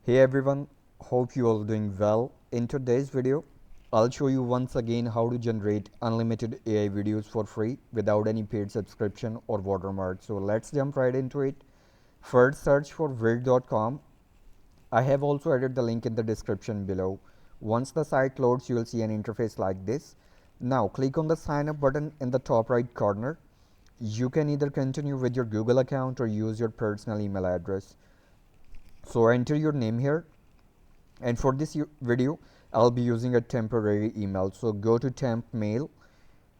Hey everyone, hope you all doing well. In today's video, I'll show you once again how to generate unlimited AI videos for free without any paid subscription or watermark. So let's jump right into it. First, search for Vheer.com. I have also added the link in the description below. Once the site loads, you will see an interface like this. Now click on the sign up button in the top right corner. You can either continue with your Google account or use your personal email address. So enter your name here, and for this video I'll be using a temporary email. So go to temp mail,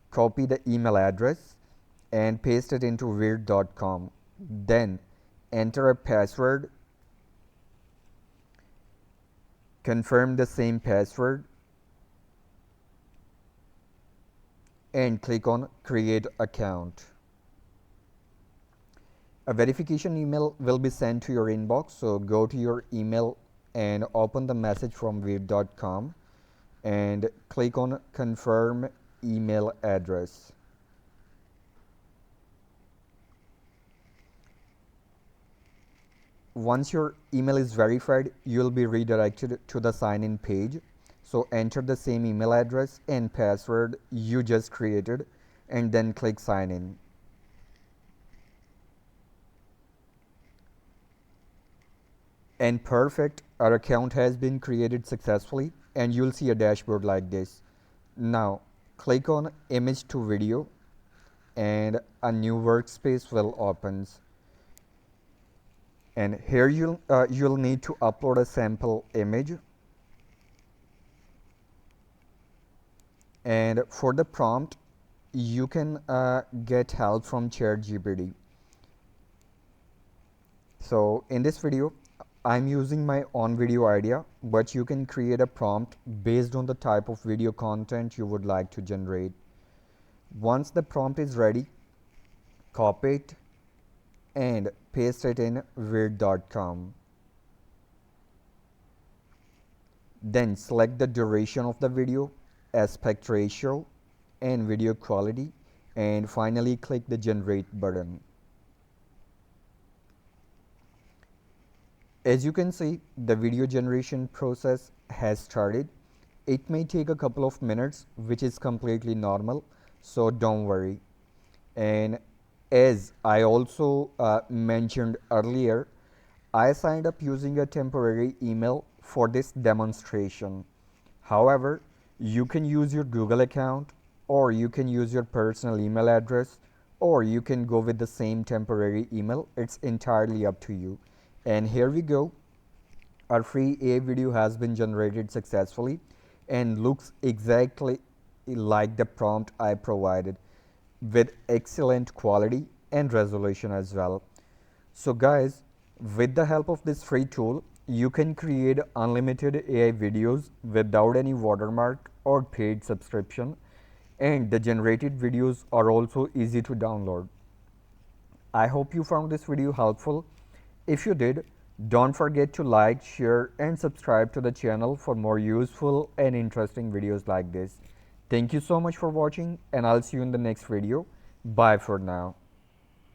copy the email address and paste it into Vheer.com. Then enter a password, confirm the same password and click on create account. A verification email will be sent to your inbox, so go to your email and open the message from Vheer.com and click on confirm email address. Once your email is verified, you will be redirected to the sign in page. So enter the same email address and password you just created and then click sign in. And perfect, our account has been created successfully and you'll see a dashboard like this. Now click on image to video and a new workspace will opens. And here you'll need to upload a sample image. And for the prompt, you can get help from ChatGPT. So in this video, I'm using my own video idea, but you can create a prompt based on the type of video content you would like to generate. Once the prompt is ready, copy it and paste it in Vheer.com. Then select the duration of the video, aspect ratio and video quality, and finally click the generate button. As you can see, the video generation process has started. It may take a couple of minutes, which is completely normal, so don't worry. And as I also mentioned earlier, I signed up using a temporary email for this demonstration. However, you can use your Google account, or you can use your personal email address, or you can go with the same temporary email. It's entirely up to you. And here we go. Our free AI video has been generated successfully and looks exactly like the prompt I provided, with excellent quality and resolution as well. So guys, with the help of this free tool, you can create unlimited AI videos without any watermark or paid subscription, and the generated videos are also easy to download. I hope you found this video helpful. If you did, don't forget to like, share and subscribe to the channel for more useful and interesting videos like this. Thank you so much for watching and I'll see you in the next video. Bye for now.